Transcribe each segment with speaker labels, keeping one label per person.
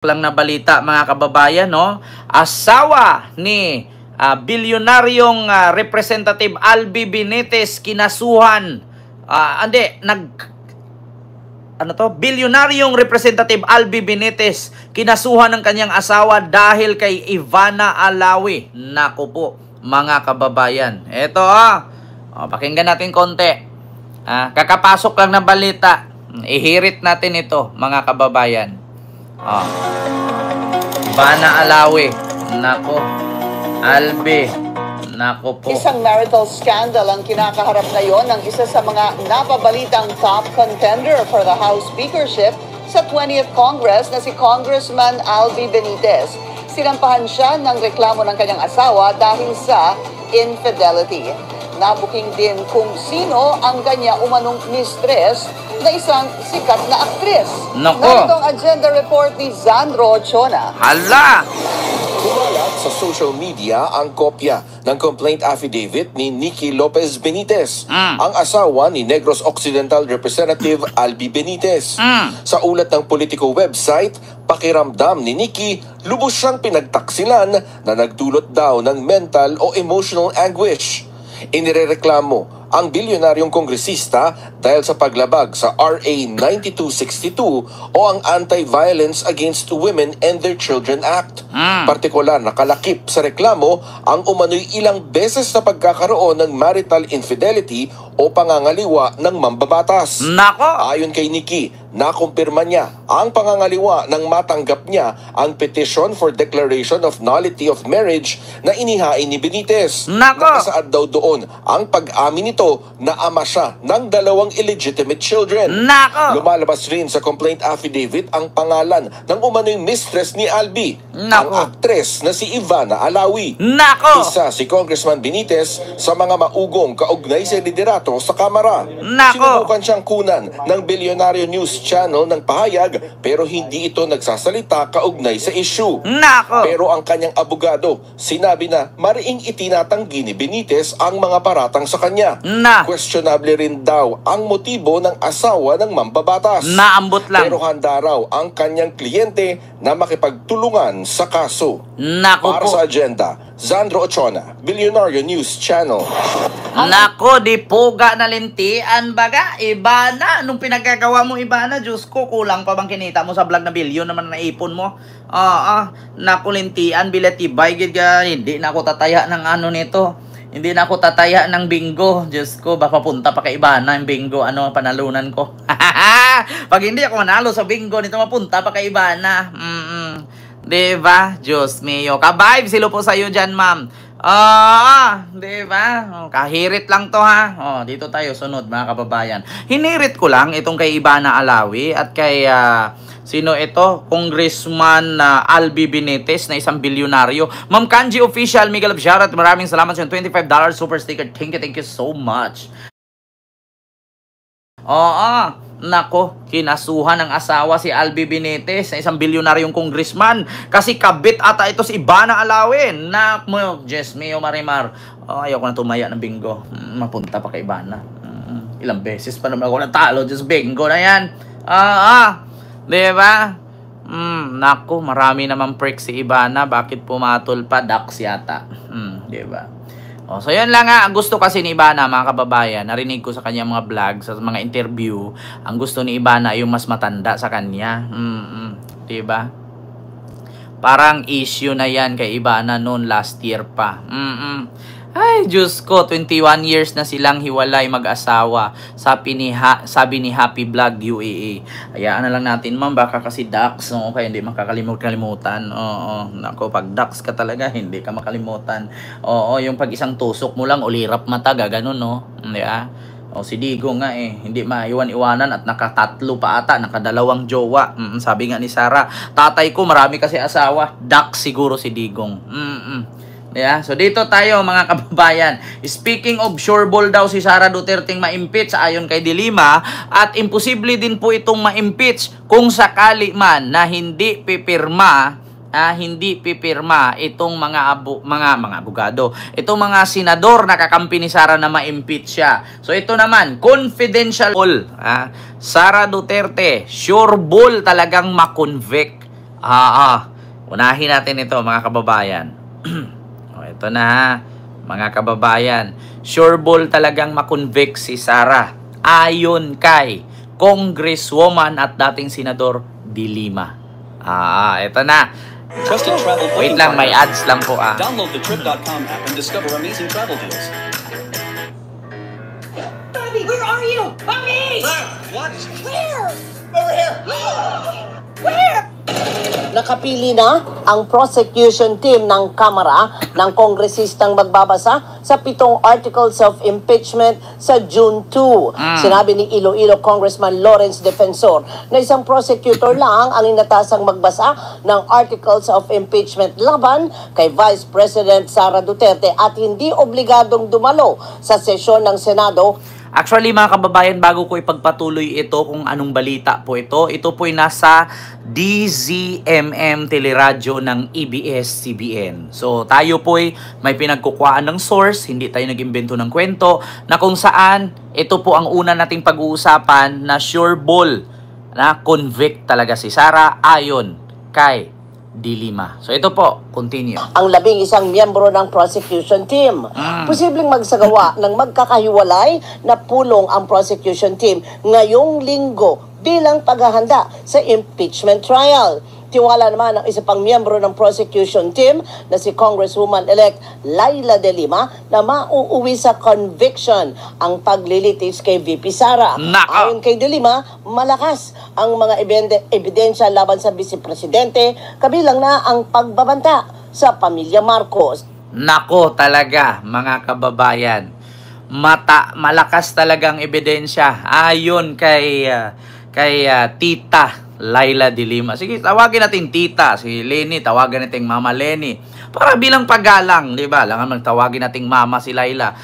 Speaker 1: lang na balita mga kababayan, no? Asawa ni bilyonaryong Representative Albi Benitez kinasuhan. Bilyonaryong Representative Albi Benitez kinasuhan ng kanyang asawa dahil kay Ivana Alawi. Naku po, mga kababayan. Ito pakinggan natin konti. Kakapasok lang na balita. Ihirit natin ito, mga kababayan. Ivana Alawi. Nako. Albi. Nako po.
Speaker 2: Isang marital scandal ang kinakaharap ngayon ng isa sa mga napabalitang top contender for the House Speakership sa 20th Congress na si Congressman Albi Benitez. Sinampahan siya ng reklamo ng kanyang asawa dahil sa infidelity. Nabuking din kung sino ang kanya umanong mistress na isang sikat na aktris.
Speaker 1: Nako!
Speaker 2: Narito ang agenda report ni Zandro Chona.
Speaker 1: Hala!
Speaker 3: Kumalat sa social media ang kopya ng complaint affidavit ni Nikki Lopez Benitez, ang asawa ni Negros Occidental Representative Albi Benitez. Sa ulat ng Politico website, pakiramdam ni Nikki, lubos siyang pinagtaksilan na nagdulot daw ng mental o emotional anguish. Inirereklamo ang bilyonaryong kongresista dahil sa paglabag sa RA 9262 o ang Anti-Violence Against Women and Their Children Act. Partikular na kalakip sa reklamo ang umano'y ilang beses na pagkakaroon ng marital infidelity o pangangaliwa ng mambabatas.
Speaker 1: Nako!
Speaker 3: Ayon kay Nikki, nakumpirma niya ang pangangaliwa nang matanggap niya ang petition for declaration of nullity of marriage na inihain ni Benitez.
Speaker 1: Nako!
Speaker 3: Nakasaad daw doon ang pag-amin nito na ama siya ng 2 illegitimate children.
Speaker 1: Nako!
Speaker 3: Lumalabas rin sa complaint affidavit ang pangalan ng umano'y mistress ni Albi,
Speaker 1: Nako!
Speaker 3: ang aktres na si Ivana Alawi.
Speaker 1: Nako!
Speaker 3: Isa si Congressman Benitez sa mga maugong kaugnay sa liderato sa Kamara.
Speaker 1: Nako!
Speaker 3: Sinubukan siyang kunan ng Bilyonaryo News Channel ng pahayag pero hindi ito nagsasalita kaugnay sa issue.
Speaker 1: Nako!
Speaker 3: Pero ang kanyang abogado sinabi na mariing itinatanggi ni Benitez ang mga paratang sa kanya. Questionable rin daw ang motibo ng asawa ng mambabatas.
Speaker 1: Naambot lang.
Speaker 3: Pero handa raw ang kanyang kliyente na makipagtulungan sa kaso.
Speaker 1: Nako
Speaker 3: Para
Speaker 1: po.
Speaker 3: sa agenda, Zandro Ochona, Bilyonaryo News Channel.
Speaker 1: Nako, di puga na lintian baga. Ivana, nung pinagkagawa mo Ivana, Diyos ko, kulang pa bang kinita mo sa vlog na bilyon naman na naipon mo? Nako, lintian, biletibay, hindi na ako tataya ng ano nito. Hindi na ako tataya ng bingo. Diyos ko, baka punta pa kay Ivana yung bingo. Panalunan ko. Pag hindi ako manalo sa bingo, nito mapunta pa kay Ivana. Diba? Diyos mio. Ka-vibe silo po sa'yo dyan, ma'am. Diba? Kahirit lang to, ha? Dito tayo, sunod, mga kababayan. Hinirit ko lang itong kay Ivana Alawi at kay, sino ito? Congressman Albi Benitez na isang bilyonaryo. Ma'am Kanji Official, Miguel Abjarat, maraming salamat sa $25 super sticker. Thank you so much. Nako, kinasuhan ng asawa si Albi Benitez na isang bilyonaryong congressman kasi kabit ata ito si Ivana Alawi. Nako, Diyos mio Marimar. Ayoko na tumaya ng bingo. Mapunta pa kay Ivana. Ilang beses pa naman ako natalo Diyos bingo na yan. Diba? Nako, marami naman prick si Ivana. Bakit pumatol pa? Dax yata. Diba? So yun lang nga, ang gusto kasi ni Ivana, mga kababayan, narinig ko sa kanya mga vlog, sa mga interview, ang gusto ni Ivana yung mas matanda sa kanya. Diba? Parang issue na yan kay Ivana noon last year pa. Ay, Diyos ko, 21 years na silang hiwalay mag-asawa. Sabi ni Happy Vlog UAA. Hayaan na lang natin, ma'am, baka kasi Dax, kaya hindi makakalimutan. Nako, pag Dax ka talaga, hindi ka makalimutan. Yung pag isang tusok mo lang, ulirap mata, gano'n, no? Diba? Si Digo nga hindi maiwan-iwanan at nakatatlo pa ata, nakadalawang jowa. Sabi nga ni Sarah, tatay ko marami kasi asawa. Dax siguro si Digong. Yeah. So dito tayo mga kababayan. Speaking of sureball daw si Sara Duterte ma-impeach ayon kay Dilima at imposible din po itong ma-impeach kung sakali man na hindi pipirma itong mga abogado, itong mga senador na kakampi ni Sara na ma-impeach siya. So ito naman, confidential Sara Duterte, sure ball talagang ma-convict Unahin natin ito mga kababayan. Ito na ha, mga kababayan. Sure ball talagang makonvict si Sara ayon kay Congresswoman at dating Senador De Lima. Ito na.
Speaker 4: Trusted travel
Speaker 1: Wait lang, may ads lang po
Speaker 4: Download the trip.com app and discover amazing travel deals.
Speaker 5: Bobby, where are you? Bobby!
Speaker 4: What?
Speaker 5: Where?
Speaker 2: Over here.
Speaker 5: Where?
Speaker 2: Nakapili na ang prosecution team ng Kamara ng kongresistang magbabasa sa 7 articles of impeachment sa June 2. Sinabi ni Iloilo Congressman Lawrence Defensor na isang prosecutor lang ang inatasang magbasa ng articles of impeachment laban kay Vice President Sara Duterte at hindi obligadong dumalo sa sesyon ng Senado.
Speaker 1: Actually mga kababayan, bago ko ipagpatuloy ito kung anong balita po ito po'y nasa DZMM teleradyo ng ABS-CBN. So tayo po'y may pinagkukuhaan ng source, hindi tayo nag-imbento ng kwento, na kung saan ito po ang una nating pag-uusapan na sure ball na convict talaga si Sara ayon kay De Lima. So ito po, continue.
Speaker 2: Ang 11 miyembro ng prosecution team. Posibleng magsagawa ng magkakahiwalay na pulong ang prosecution team ngayong linggo bilang paghahanda sa impeachment trial. Tiwala naman ang isa pang miyembro ng prosecution team na si Congresswoman-elect Laila De Lima na mauuwi sa conviction ang paglilitis kay VP Sara. Ayon kay De Lima, malakas ang mga ebidensya laban sa vice-presidente, kabilang na ang pagbabanta sa pamilya Marcos.
Speaker 1: Nako talaga mga kababayan, malakas talagang ebidensya ayon kay Tita Laila De Lima. Sige, tawagin natin tita. Si Lenny, tawagin natin mama Lenny. Para bilang paggalang, di ba? Langan magtawagin nating mama si Laila.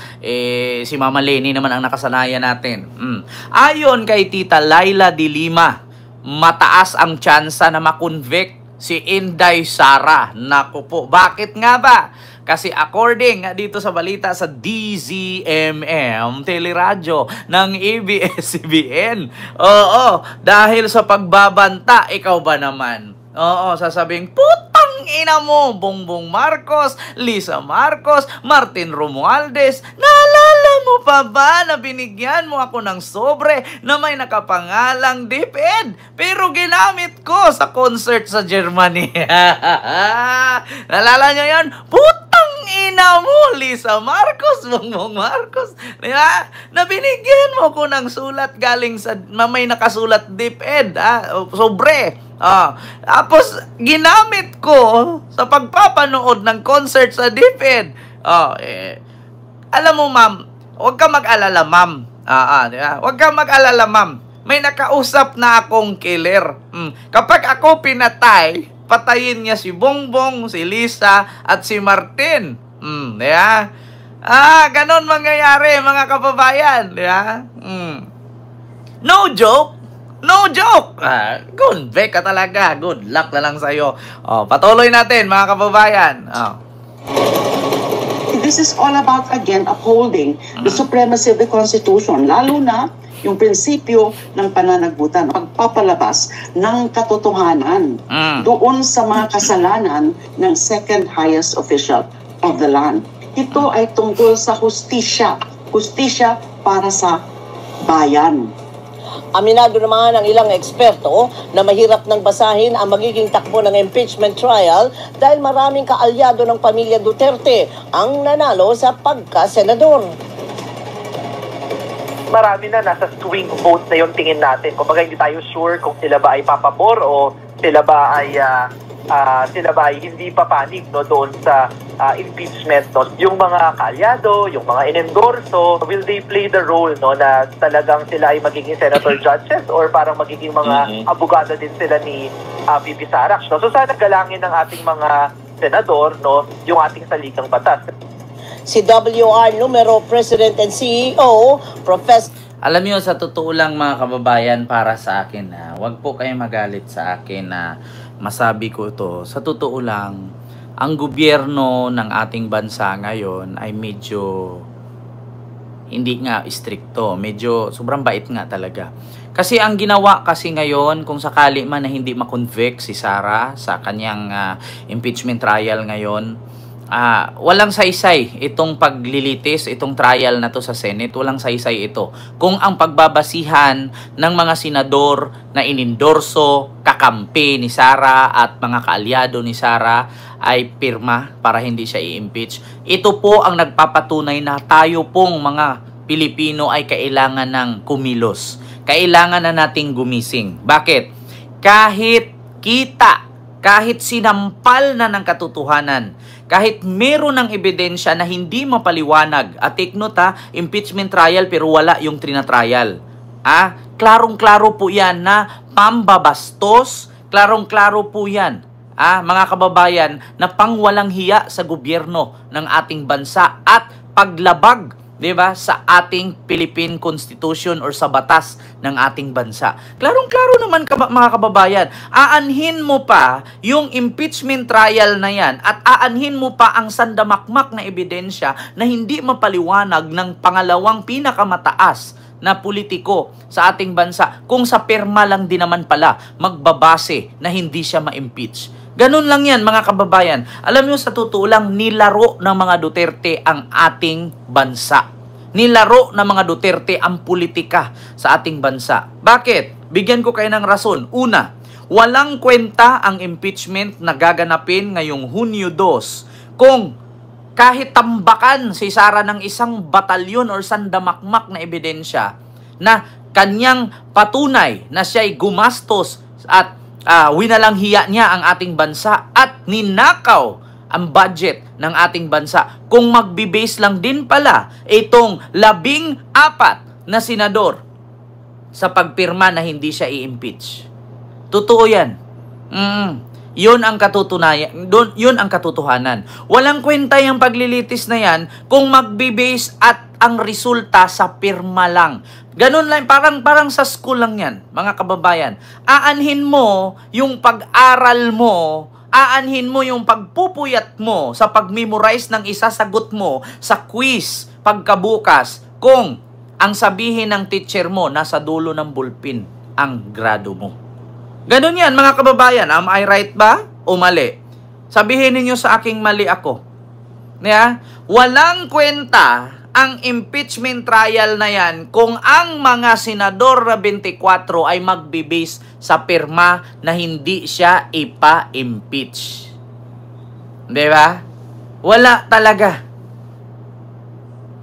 Speaker 1: Si mama Lenny naman ang nakasanayan natin. Ayon kay Tita Laila De Lima, mataas ang tsansa na makonvict si Inday Sara. Naku po. Bakit nga ba? Kasi according dito sa balita sa DZMM teleradyo ng ABS-CBN, dahil sa pagbabanta, ikaw ba naman? Sasabing, putang ina mo, Bongbong Marcos, Lisa Marcos, Martin Romualdez, naalala mo pa ba na binigyan mo ako ng sobre na may nakapangalang DepEd, pero ginamit ko sa concert sa Germany? Naalala nyo yan? Putang ina mo, Lisa Marcos, Bongbong Marcos, diba? Na binigyan mo ko ng sulat galing sa may nakasulat DepEd, sobre. Tapos ginamit ko sa pagpapanood ng concert sa DepEd. Alam mo ma'am, huwag ka mag-alala ma'am. Diba? Huwag ka mag-alala ma'am. May nakausap na akong killer. Kapag ako pinatay, patayin niya si Bongbong, si Lisa, at si Martin. Diba? Ganon mangyayari mga kababayan. Diba? No joke. No joke! Convict ka talaga. Good luck na lang sa'yo. Patuloy natin, mga kababayan.
Speaker 6: This is all about, again, upholding the supremacy of the Constitution. Lalo na yung prinsipyo ng pananagutan, pagpapalabas ng katotohanan doon sa mga kasalanan ng second highest official of the land. Ito ay tungkol sa hustisya. Hustisya para sa bayan.
Speaker 2: Aminado naman ang ilang eksperto na mahirap nang basahin ang magiging takbo ng impeachment trial dahil maraming kaalyado ng pamilya Duterte ang nanalo sa pagka-senador.
Speaker 7: Marami na nasa swing vote na yung tingin natin. Kumbaga hindi tayo sure kung sila ba ay papabor o sila ba ay hindi papanig doon sa impeachment. Yung mga kaalyado, yung mga inendorso, will they play the role na talagang sila ay magiging senator judges or parang magiging mga abogado din sila ni VP Sara? So sana galangin ng ating mga senador yung ating saligang batas.
Speaker 2: Si WR numero President and CEO, Professor.
Speaker 1: Alam niyo, sa totoo lang mga kababayan, para sa akin, wag po kayong magalit sa akin na masabi ko ito. Sa totoo lang, ang gobyerno ng ating bansa ngayon ay medyo hindi nga stricto. Medyo sobrang bait nga talaga. Kasi ang ginawa kasi ngayon, kung sakali man na hindi makonvict si Sara sa kanyang impeachment trial ngayon, walang saysay itong paglilitis, itong trial na to sa Senate, walang saysay ito. Kung ang pagbabasihan ng mga senador na inendorso, kakampi ni Sara at mga kaalyado ni Sara ay pirma para hindi siya i-impeach, ito po ang nagpapatunay na tayo pong mga Pilipino ay kailangan ng kumilos. Kailangan na nating gumising. Bakit? Kahit kita, kahit sinampal na ng katotohanan, kahit meron ng ebidensya na hindi mapaliwanag, at take note impeachment trial pero wala yung trinatrial. Klarong-klaro po yan na pambabastos, klarong-klaro po yan, mga kababayan, na pangwalang hiya sa gobyerno ng ating bansa at paglabag, 'di ba, sa ating Philippine Constitution or sa batas ng ating bansa. Klarong-klaro naman mga kababayan, aanhin mo pa yung impeachment trial na yan at aanhin mo pa ang sandamakmak na ebidensya na hindi mapaliwanag ng pangalawang pinakamataas na politiko sa ating bansa kung sa pirma lang din naman pala magbabase na hindi siya ma-impeach. Ganun lang yan mga kababayan. Alam nyo, sa totoo lang, nilaro ng mga Duterte ang ating bansa. Nilaro ng mga Duterte ang politika sa ating bansa. Bakit? Bigyan ko kayo ng rason. Una, walang kwenta ang impeachment na gaganapin ngayong Hunyo 2 kung kahit tambakan si Sara ng isang batalyon or sandamakmak na ebidensya na kanyang patunay na siya'y gumastos at winalang hiya niya ang ating bansa at ninakaw ang budget ng ating bansa. Kung magbe-base lang din pala itong 14 na senador sa pagpirma na hindi siya i-impeach. Totoo yan. Yun ang katutunayan, yun ang katotohanan. Walang kwenta yung paglilitis na yan kung magbe-base at ang resulta sa pirma lang. Ganun lang, parang sa school lang yan, mga kababayan. Aanhin mo yung pag-aral mo, aanhin mo yung pagpupuyat mo sa pag-memorize ng isasagot mo sa quiz pagkabukas kung ang sabihin ng teacher mo nasa dulo ng bulpin ang grado mo. Ganun yan mga kababayan. Am I right ba o mali? Sabihin niyo sa aking mali ako. Walang kwenta ang impeachment trial na yan kung ang mga senador 24 ay magbe-base sa pirma na hindi siya ipa-impeach. Di ba? Wala talaga.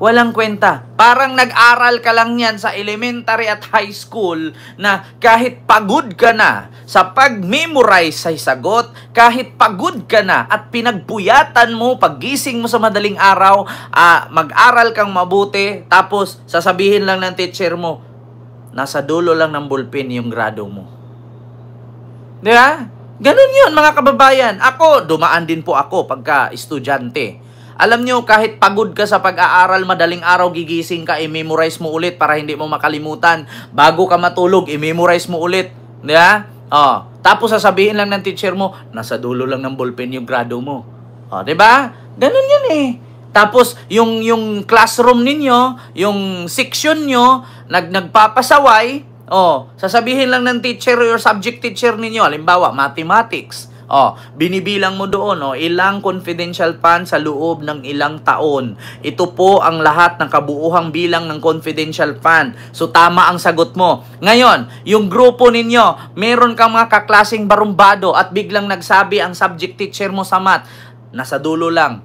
Speaker 1: Walang kwenta. Parang nag-aral ka lang yan sa elementary at high school na kahit pagod ka na sa pag-memorize sa sagot, kahit pagod ka na at pinagpuyatan mo, paggising mo sa madaling araw, mag-aral kang mabuti, tapos sasabihin lang ng teacher mo, nasa dulo lang ng bulpin yung grado mo. Di ba? Ganun yun mga kababayan. Ako, dumaan din po ako pagka estudyante. Alam nyo, kahit pagod ka sa pag-aaral, madaling araw gigising ka, i-memorize mo ulit para hindi mo makalimutan. Bago ka matulog, i-memorize mo ulit. Di ba? Tapos sasabihin lang ng teacher mo, nasa dulo lang ng ballpen yung grado mo. Di ba? Ganun yan eh. Tapos, yung classroom ninyo, yung section nyo, nagpapasaway, sasabihin lang ng teacher or subject teacher ninyo, halimbawa, mathematics. Binibilang mo doon, ilang confidential fund sa loob ng ilang taon. Ito po ang lahat ng kabuuhang bilang ng confidential fund. So, tama ang sagot mo. Ngayon, yung grupo ninyo, meron kang mga kaklaseng barumbado at biglang nagsabi ang subject teacher mo sa math, nasa dulo lang.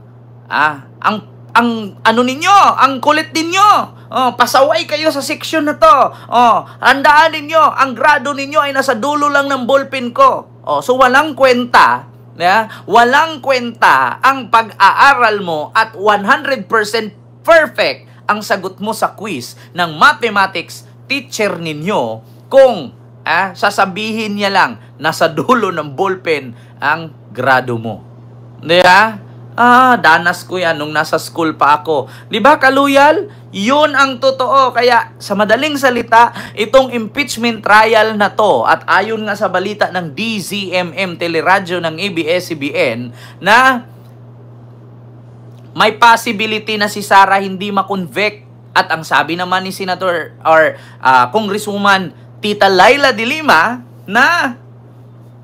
Speaker 1: Ang ano ninyo, ang kulit ninyo. Pasaway kayo sa section na to. Handaan ninyo, ang grado ninyo ay nasa dulo lang ng ballpen ko. So walang kwenta, walang kwenta ang pag-aaral mo at 100% perfect ang sagot mo sa quiz ng mathematics teacher ninyo kung sasabihin niya lang nasa dulo ng ballpen ang grado mo. Danas ko yan nung nasa school pa ako. Di ba, kaluyal? Yun ang totoo. Kaya, sa madaling salita, itong impeachment trial na to, at ayon nga sa balita ng DZMM Teleradyo ng ABS-CBN, na may possibility na si Sara hindi makonvict. At ang sabi naman ni Senator or Congresswoman Tita Laila de Lima na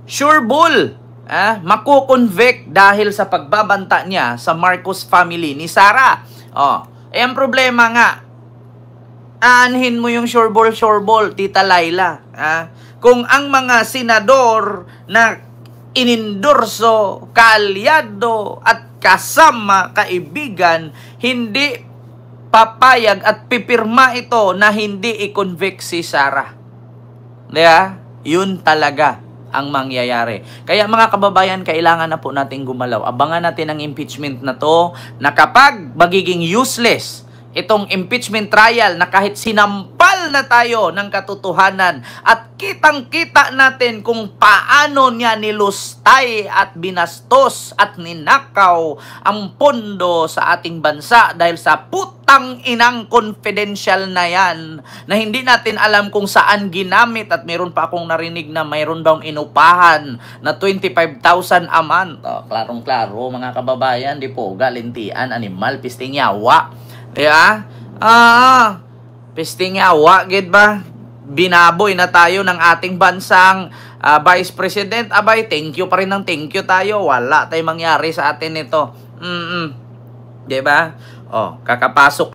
Speaker 1: sure bull, makukonvict dahil sa pagbabanta niya sa Marcos family ni Sara. Ang problema nga, aanhin mo yung sure bull, Tita Laila. Kung ang mga senador na inindorso, kaalyado at kasama, kaibigan, hindi papayag at pipirma ito na hindi i-convict si Sara. Diba? Yun talaga ang mangyayari. Kaya mga kababayan, kailangan na po natin gumalaw. Abangan natin ang impeachment na to, na kapag magiging useless itong impeachment trial, na kahit sinampal na tayo ng katotohanan at kitang-kita natin kung paano niya nilustay at binastos at ninakaw ang pondo sa ating bansa dahil sa putang inang confidential na yan, na hindi natin alam kung saan ginamit, at meron pa akong narinig na mayroon daw inupahan na 25,000 a month. Klarong-klaro mga kababayan, di po galintian, animal, pisting yawa. Diba? Pisting yawa, gid ba? Binaboy na tayo ng ating bansang Vice President. Abay, thank you pa rin ng thank you tayo. Wala tayong mangyari sa atin ito. Diba? Kakapasok